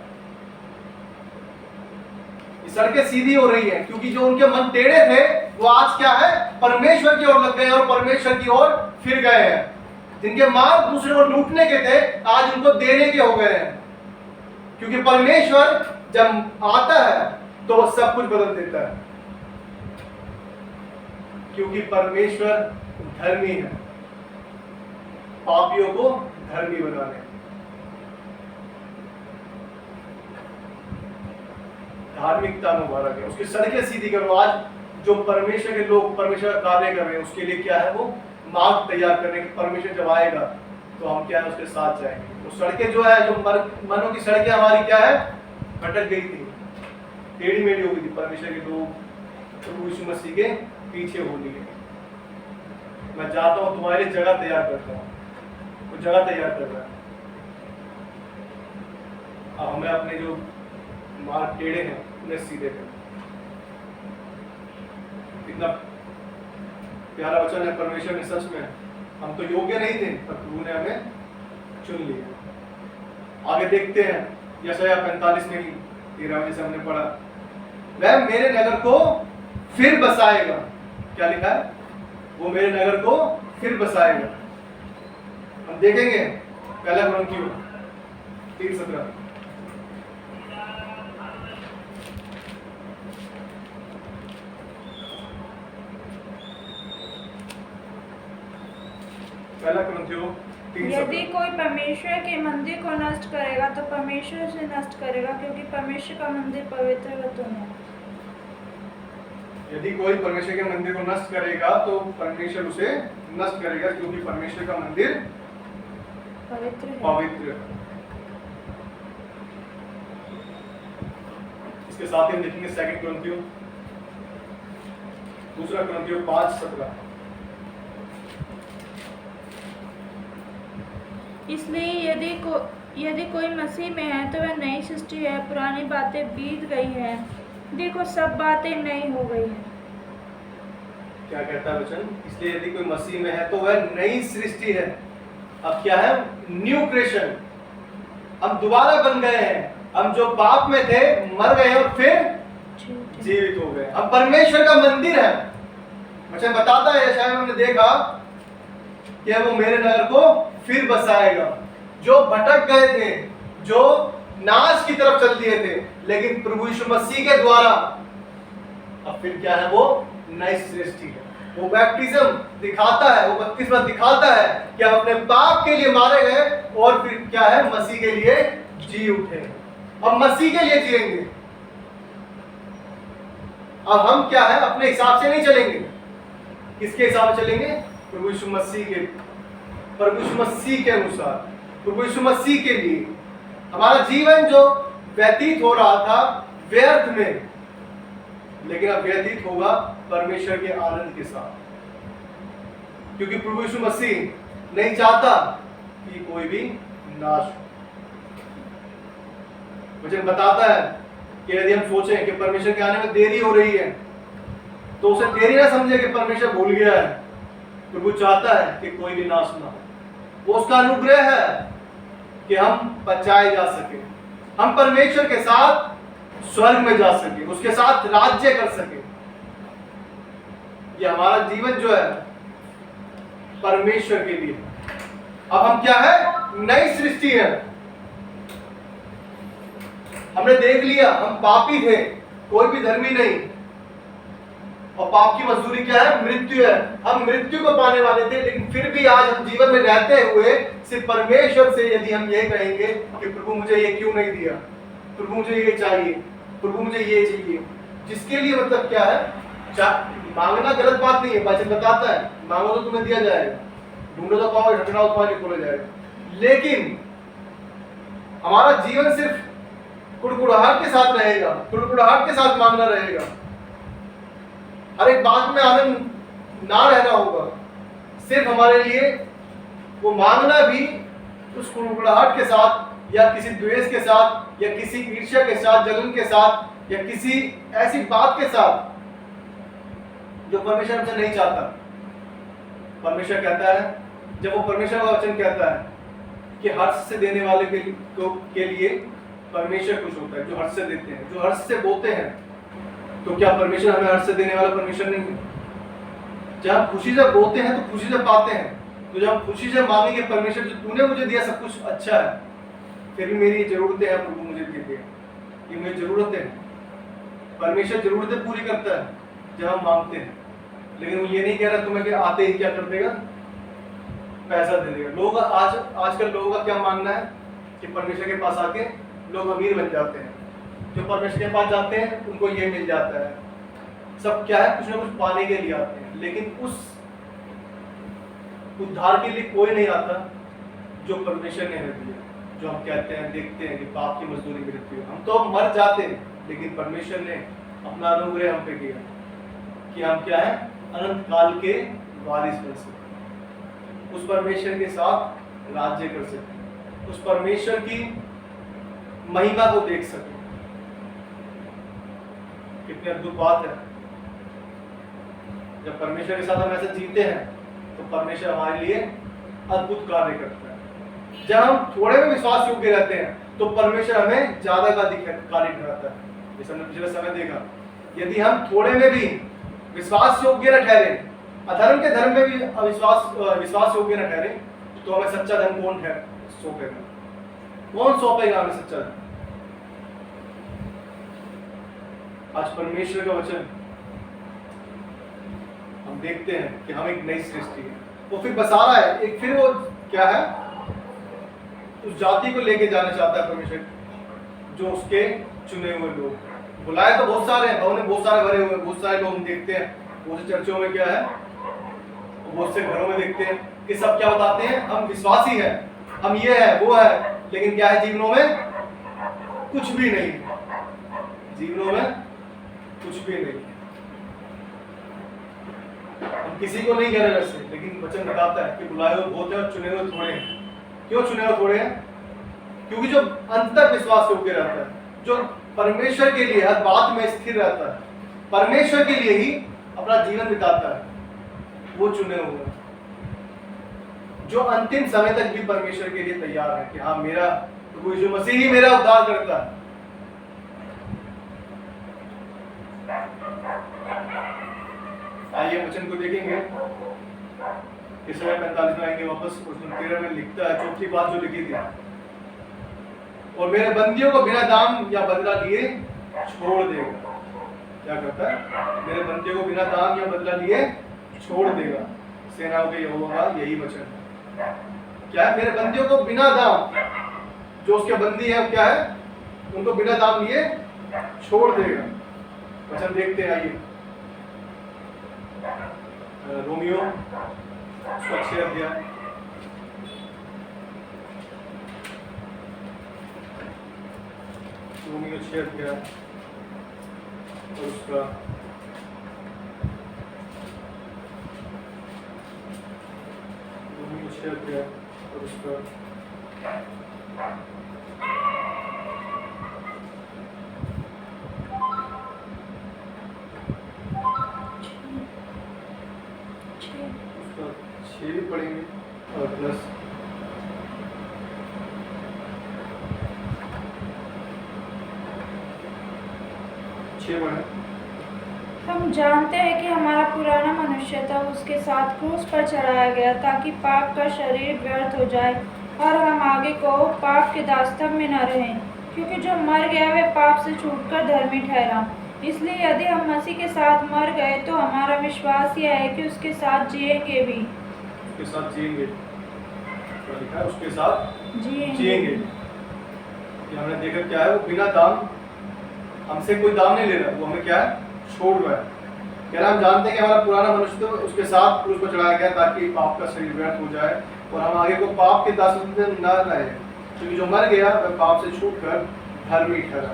सड़कें सीधी हो रही है, क्योंकि जो उनके मन टेढ़े थे वो आज क्या है? परमेश्वर की ओर लग गए और परमेश्वर की ओर फिर गए हैं। जिनके मार्ग दूसरे को लूटने के थे, आज उनको देने के हो गए हैं। क्योंकि परमेश्वर जब आता है तो वो सब कुछ बदल देता है, क्योंकि परमेश्वर धर्मी है। पापियों को धर्मी बनाने। धार्मिकता में उभारा गया, उसकी सड़कें सीधी करो। आज जो परमेश्वर के लोग परमेश्वर का कार्य कर रहे हैं उसके लिए क्या है, वो मार्ग तैयार करने की। परमेश्वर जब आएगा तो हम क्या है, उसके साथ जाएंगे। तो सड़कें जो है, जो मनो की सड़कें हमारी क्या है, भटक गई थी, टेढ़ी मेढ़ी हो गई थी। परमेश्वर के लोग प्रभु यीशु मसीह के पीछे हो लिए। मैं जाता हूँ तुम्हारे लिए जगह तैयार करता हूँ, वो जगह तैयार कर रहा है। अब हमें अपने जो मार्ग टेढ़े हैं उन्हें सीधे कर। कितना प्यारा वचन है परमेश्वर ने। सच में हम तो योग्य नहीं थे, पर प्रभु ने हमें चुन लिया। आगे देखते हैं यशायाह 45 में ही 13 से हमने पढ़ा, वह मेरे नगर को फिर बसाएगा। क्या लिखा है, वो मेरे नगर को फिर बसाएगा। हम देखेंगे पहला कुरिन्थियों 3:17। पहला कुरिन्थियों 3:17। यदि कोई परमेश्वर के मंदिर को नष्ट करेगा तो परमेश्वर से नष्ट करेगा, क्योंकि परमेश्वर का मंदिर पवित्र व तुम है। यदि कोई परमेश्वर के मंदिर को नष्ट करेगा तो परमेश्वर उसे नष्ट करेगा, क्योंकि परमेश्वर का मंदिर पवित्र है। पवित्र। इसके साथ ही हम देखेंगे सेकंड कुरिन्थियों, दूसरा कुरिन्थियों 5:17। इसलिए यदि कोई मसीह में है तो वह नई सृष्टि है, पुरानी बातें बीत गई हैं, देखो सब बातें नई हो गई हैं। क्या कहता है वचन, इसलिए यदि कोई मसीह में है तो वह नई सृष्टि है। अब क्या है, न्यू क्रिएशन। हम दोबारा बन गए हैं। हम जो पाप में थे मर गए और फिर जीवित हो गए। हम परमेश्वर का मंदिर है। वचन बताता है, यशायाह में हमने देखा कि वो मेरे नगर को फिर बसाएगा। जो भटक गए थे, जो नाश की तरफ चल दिए थे, लेकिन प्रभु यीशु मसीह के द्वारा अब फिर क्या है, वो नई सृष्टि है। वो बैप्टिज्म दिखाता है, वो बपतिस्मा दिखाता है कि हम अपने पाप के लिए मारे गए और फिर क्या है, मसीह के लिए जी उठे। अब मसीह के लिए जिएंगे। अब हम क्या है, अपने हिसाब से नहीं चलेंगे। किसके हिसाब से चलेंगे, प्रभु यीशु मसीह के, प्रभु यीशु मसीह के अनुसार, प्रभु यीशु मसीह के लिए। हमारा जीवन जो व्यतीत हो रहा था व्यर्थ में, लेकिन अब व्यतीत होगा परमेश्वर के आनंद के साथ, क्योंकि प्रभु यीशु मसीह नहीं चाहता कि कोई भी नाश हो। मुझे बताता है कि यदि हम सोचें कि परमेश्वर के आने में देरी हो रही है तो उसे देरी ना समझे कि परमेश्वर भूल गया है। प्रभु चाहता है कि कोई भी नाश ना हो। वो उसका अनुग्रह है कि हम बचाए जा सके, हम परमेश्वर के साथ स्वर्ग में जा सके, उसके साथ राज्य कर सके। ये हमारा जीवन जो है परमेश्वर के लिए। अब हम क्या है, नई सृष्टि है। हमने देख लिया हम पापी थे, कोई भी धर्मी नहीं, और पाप की मजदूरी क्या है, मृत्यु है। हम मृत्यु को पाने वाले थे, लेकिन फिर भी आज हम जीवन में रहते हुए सिर्फ परमेश्वर से यदि हम ये कहेंगे कि प्रभु मुझे ये क्यों नहीं दिया, प्रभु मुझे ये चाहिए, प्रभु मुझे ये चाहिए, जिसके लिए मतलब क्या है, मांगना गलत बात नहीं है। वचन बताता है मांगो तो तुम्हें दिया जाएगा, ढूंढो तो पाओगे, ढूंढो तो तुम्हारे खोला जाएगा। लेकिन हमारा जीवन सिर्फ कुड़कुड़ाहट के साथ रहेगा, कुड़कुड़ाहट के साथ मांगना रहेगा, हर एक बात में आनंद ना रहना होगा। सिर्फ हमारे लिए वो मांगना भी उस कुड़कुड़ाहट के साथ, या किसी द्वेष के साथ, या किसी ईर्ष्या के साथ, जलन के साथ, या किसी ऐसी बात के साथ जो परमेश्वर हमसे नहीं चाहता। परमेश्वर कहता है, जब वो परमेश्वर का वचन कहता है कि हर्ष से देने वाले के लिए परमेश्वर खुश होता है, जो हर्ष से देते हैं, जो हर्ष से बोते हैं। तो क्या परमेश्वर हमें हर्ष से देने वाला परमेश्वर नहीं है? जब हम खुशी से बोते हैं तो खुशी से पाते हैं। तो जब हम खुशी से मांगेंगे परमेश्वर जो तूने मुझे दिया सब कुछ अच्छा है, फिर भी मेरी जरूरतें हैं प्रभु मुझे दे दे, ये मेरी जरूरतें हैं। परमेश्वर जरूरतें पूरी करता है जब हम मांगते हैं, लेकिन वो ये नहीं कह रहा तुम्हें कि आते ही क्या कर देगा, पैसा दे देगा। लोग आजकल लोगों का क्या मानना है कि परमेश्वर के पास आके लोग अमीर बन जाते हैं। जो परमेश्वर के पास जाते हैं उनको ये मिल जाता है। सब क्या है, कुछ ना कुछ पाने के लिए आते हैं, लेकिन उस उद्धार के लिए कोई नहीं आता जो परमेश्वर ने हमें दिया। जो हम कहते हैं, देखते हैं कि पाप की मजदूरी मृत्यु है। हम तो मर जाते हैं, लेकिन परमेश्वर ने अपना अनुग्रह हम पे किया कि हम क्या है, अनंत काल के वारिस बन सके, उस परमेश्वर के साथ राज्य कर सके, उस परमेश्वर की महिमा को देख सके। कितनी अद्भुत बात है। जब परमेश्वर के साथ हम ऐसे जीते हैं तो परमेश्वर हमारे लिए अद्भुत कार्य करता है। जब हम थोड़े में विश्वास योग्य रहते हैं तो परमेश्वर हमें ज्यादा का कार्य कराता है। जैसे हमने पिछले समय देखा, यदि हम थोड़े में भी विश्वास योग्य न ठहरे, अधर्म के धर्म में भी विश्वास योग्य न ठहरे, तो हमें सच्चा धर्म कौन सौंपेगा? कौन सौंपेगा हमें सच्चा धर्म? आज परमेश्वर का वचन हम देखते हैं कि हम एक नई सृष्टि है। वो फिर बसा रहा है, एक फिर वो क्या है, उस जाति को लेके जाना चाहता है परमेश्वर, जो उसके चुने हुए लोग। बुलाए तो बहुत सारे हैं, भवन बहुत सारे भरे हुए, बहुत सारे लोग हम देखते हैं। बहुत से चर्चों में क्या है, बहुत से घरों में देखते हैं कि सब क्या बताते हैं, हम विश्वासी हैं, हम ये है वो है, लेकिन क्या है, जीवनों में कुछ भी नहीं, जीवनों में कुछ भी नहीं। हम किसी को नहीं कह रहे वैसे, लेकिन वचन बताता है कि बुलाए हुए बहुत है और चुने हुए थोड़े हैं। क्यों चुने हुए थोड़े हैं? क्योंकि जो अंत तक विश्वास योग्य रहता है, जो परमेश्वर के लिए हर बात में स्थिर रहता है, परमेश्वर के लिए ही अपना जीवन बिताता है, वो चुने हुए हैं। जो अंतिम समय तक भी परमेश्वर के लिए तैयार है कि हाँ, मेरा प्रभु यीशु मसीह ही मेरा उद्धार करता है। आइए वचन को देखेंगे। इसमें 45 में आएंगे वापस। उसमें 13 में लिखता है, चौथी बात जो लिखी थी, और मेरे बंदियों को बिना दाम या बदला लिए छोड़ देगा। क्या करता है? मेरे बंदियों को बिना दाम या बदला लिए छोड़ देगा। सेनाओं के यहोवा का यही वचन है। क्या है? मेरे बंदियों को बिना दाम, जो उसके बंदी है क्या है, उनको बिना दाम लिए छोड़ देगा। वचन देखते हैं, आइए। रोमियो 6 अध्याय, रोमियो 6 अध्याय और उसका 6 अध्याय और उसका 6 भी पढ़ेंगे और प्लस 6 पढ़ें। हम जानते हैं कि हमारा पुराना मनुष्य था, उसके साथ क्रूस पर चढ़ाया गया, ताकि पाप का शरीर व्यर्थ हो जाए और हम आगे को पाप के दास्तव में न रहें, क्योंकि जो मर गया वह पाप से छूटकर धर्मी ठहरा। इसलिए यदि हम मसीह के साथ मर गए तो हमारा विश्वास यह है कि उसके साथ जिएंगे भी। उसके साथ जिएंगे, क्या लिखा है? उसके साथ जिएंगे। हमने देखा क्या है, वो बिना दाम, हमसे कोई दाम नहीं ले रहा, वो हमें क्या है, छोड़ रहा है। क्या हम जानते हैं कि हमारा पुराना मनुष्य तो उसके साथ क्रूस पर चढ़ाया गया ताकि पाप का शरीर व्यर्थ हो जाए और हम आगे को पाप के दास में न रहे, क्योंकि जो मर गया वह पाप से छूटकर धर्मी ठहरा।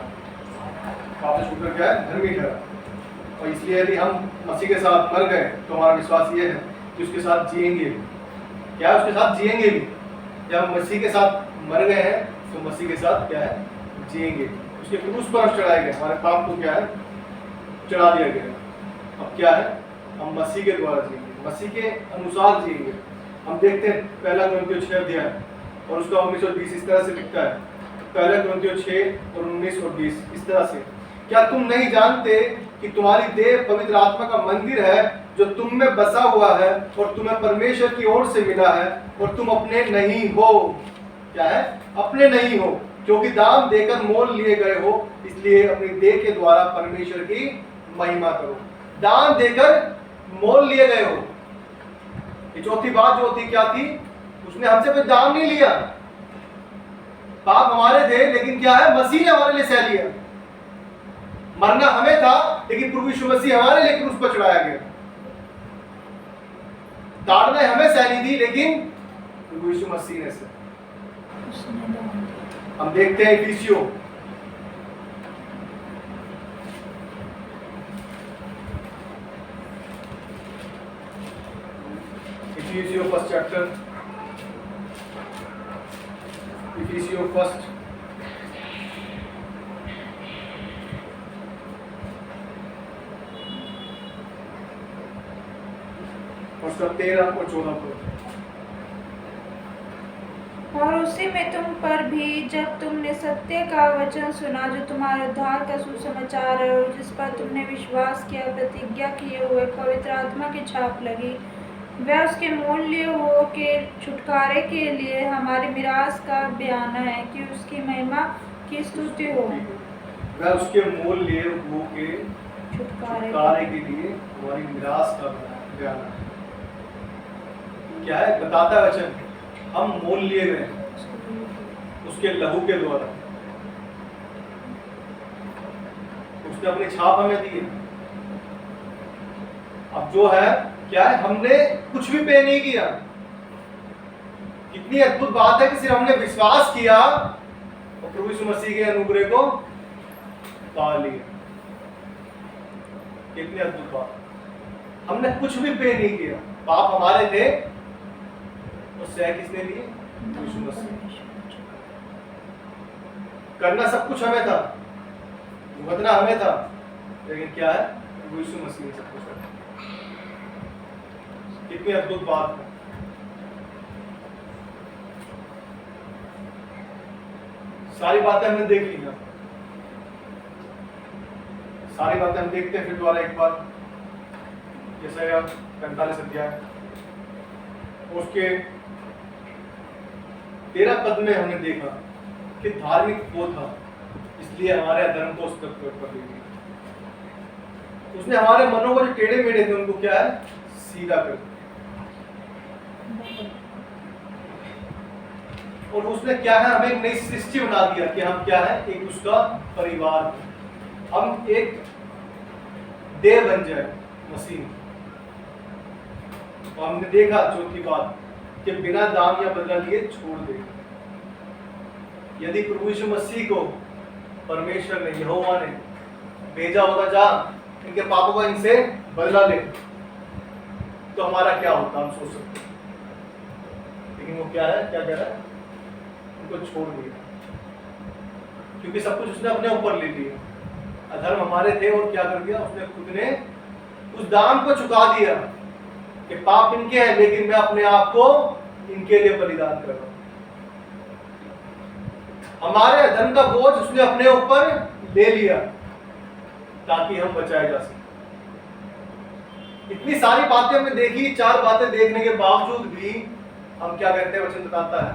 पाप से छूटकर क्या है, धर्मी ठहरा। और इसलिए यदि हम मसीह के साथ मर गए तो हमारा विश्वास ये है कि उसके साथ जिएंगे। क्या उसके साथ जिएंगे भी? जब हम मसीह के साथ मर गए हैं तो मसीह के साथ क्या है, जिएंगे। उसके क्रूस पर चढ़ाए गए, हमारे पाप को क्या है, चढ़ा दिया गया। अब क्या है, हम मसीह के द्वारा जिएंगे, मसीह के अनुसार जिएंगे। हम देखते हैं 1 कुरिन्थियों 6 अध्याय और उसका 19 और 20 इस तरह से लिखता है। 1 कुरिन्थियों 6 और 19 और 20 इस तरह से, क्या तुम नहीं जानते कि तुम्हारी देह पवित्र आत्मा का मंदिर है जो तुम में बसा हुआ है और तुम्हें परमेश्वर की ओर से मिला है और तुम अपने नहीं हो। क्या है, अपने नहीं हो, क्योंकि दाम देकर मोल लिए गए हो, इसलिए अपनी देह के द्वारा परमेश्वर की महिमा करो। दाम देकर मोल लिए गए हो। ये चौथी बात जो थी क्या थी, उसने हमसे कोई दाम नहीं लिया। पाप हमारे थे, लेकिन क्या है, मसीह ने हमारे लिए सह लिया। मरना हमें था, लेकिन प्रभु यीशु मसीह हमारे लिए क्रूस पर चढ़ाया गया। ताड़ना हमें सहनी थी, लेकिन प्रभु यीशु मसीह ने सह। उसने दान दिया। हम देखते हैं इफिसियों फर्स्ट चैप्टर, इफिसियों फर्स्ट उसका 13 और 14 पद। और उसी में तुम पर भी, जब तुमने सत्य का वचन सुना जो तुम्हारे उद्धार का सुसमाचार है, और जिस पर तुमने विश्वास किया, प्रतिज्ञा किए हुए पवित्र आत्मा की छाप लगी, वह उसके मूल्य हो के छुटकारे के लिए हमारी मिरास का बयाना है कि उसकी महिमा की स्तुति हो। वह उसके मूल्य हो के छुटकारे के लिए हमारी मिरास का बयान है। क्या है, बताता है वचन, हम मोल लिए गए उसके लहू के द्वारा। उसने अपनी छाप हमें दी है। अब जो है क्या है, हमने कुछ भी पे नहीं किया। कितनी अद्भुत बात है कि सिर्फ हमने विश्वास किया और प्रभु यीशु मसीह के अनुग्रह को पा लिया। कितनी अद्भुत बात, हमने कुछ भी पे नहीं किया। पाप हमारे थे, सह किसने लिए? यीशु मसीह। करना सब कुछ हमें था, भुगतना हमें था, लेकिन क्या है, यीशु मसीह ने सब कुछ किया। कितनी अद्भुत बात है। सारी बातें हमने देख ली ना, सारी बातें हम देखते हैं फिर दोबारा एक बार। यशायाह 45 अध्याय उसके 13 पद में हमने देखा कि धार्मिक वो था, इसलिए हमारे अधर्म को उस तक पर ले गया। उसने हमारे मनों को जो टेढ़े मेढ़े थे उनको क्या है, सीधा कर दिया। और उसने क्या है, हमें एक नई सृष्टि बना दिया कि हम क्या है, एक उसका परिवार, हम एक देह बन जाए मसीह। और हमने देखा चौथी बात कि बिना दाम या बदला लिए छोड़ दे। यदि प्रभु यीशु मसीह को परमेश्वर ने, यहोवा ने भेजा होता, जा इनके पापों का इनसे बदला ले, तो हमारा क्या होता, हम सोच सकते हैं। लेकिन वो क्या है, क्या कह रहा है, उनको छोड़ दिया, क्योंकि सब कुछ उसने अपने ऊपर ले लिया। अधर्म हमारे थे और क्या कर दिया, उसने खुद ने उस दाम को चुका दिया कि पाप इनके हैं, लेकिन मैं अपने आप को इनके लिए बलिदान कर रहा हूं। हमारे अधर्म का बोझ उसने अपने ऊपर ले लिया ताकि हम बचाए जा सके। इतनी सारी बातें हमने देखी, 4 बातें देखने के बावजूद भी हम क्या कहते हैं, वचन बताता है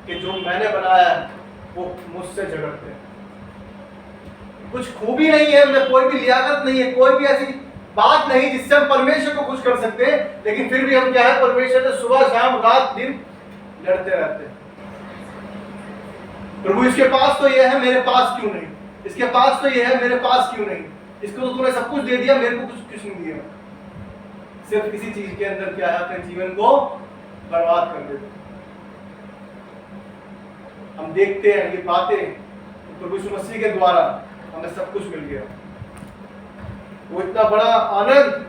कि जो मैंने बनाया है वो मुझसे झगड़ते हैं। कुछ खूबी नहीं है उनमें, कोई भी लियाकत नहीं है, कोई भी ऐसी बात नहीं जिससे हम परमेश्वर को खुश कर सकते हैं, लेकिन फिर भी हम क्या है, परमेश्वर से सुबह शाम रात दिन लड़ते रहते हैं। प्रभु इसके पास तो ये है, मेरे पास क्यों नहीं, इसके पास तो ये है, मेरे पास क्यों नहीं, इसको तो तूने सब कुछ दे दिया, मेरे को कुछ नहीं दिया। सिर्फ किसी चीज के अंदर क्या है, अपने जीवन को बर्बाद कर देते। हम देखते हैं ये बातें, प्रभु यीशु मसीह के द्वारा हमें सब कुछ मिल गया। वो इतना बड़ा आनंद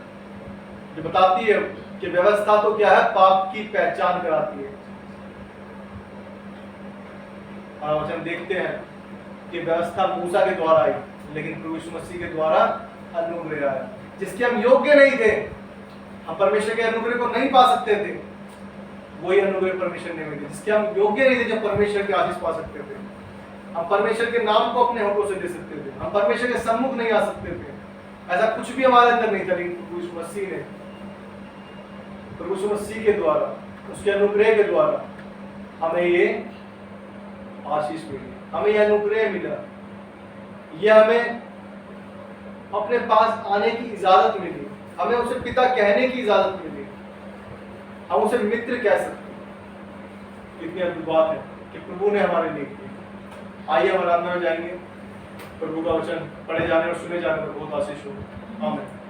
जो बताती है कि व्यवस्था तो क्या है, पाप की पहचान कराती है। और वचन देखते हैं कि व्यवस्था मूसा के द्वारा आई, लेकिन प्रभु यीशु मसीह के द्वारा अनुग्रह आया, जिसके हम योग्य नहीं थे। हम परमेश्वर के अनुग्रह को नहीं पा सकते थे, वही अनुग्रह परमेश्वर ने मिली। जिसके हम योग्य नहीं थे, जब परमेश्वर के आशीष पा सकते थे, हम परमेश्वर के नाम को अपने होठों से दे सकते थे, हम परमेश्वर के सम्मुख नहीं आ सकते थे। ऐसा कुछ भी हमारे अंदर नहीं था, लेकिन प्रभु यीशु मसीह ने, प्रभु यीशु मसीह के द्वारा, उसके अनुग्रह के द्वारा हमें ये आशीष मिली, हमें यह अनुग्रह मिला, यह हमें अपने पास आने की इजाजत मिली, हमें उसे पिता कहने की इजाजत मिली, हम उसे मित्र कह सकते हैं। कितनी अद्भुत बात है कि प्रभु ने हमारे लिए की। आइए हम आराधना में जाएंगे। प्रभु का वचन पढ़े जाने और सुने जाने पर बहुत आशीष हो। आमीन।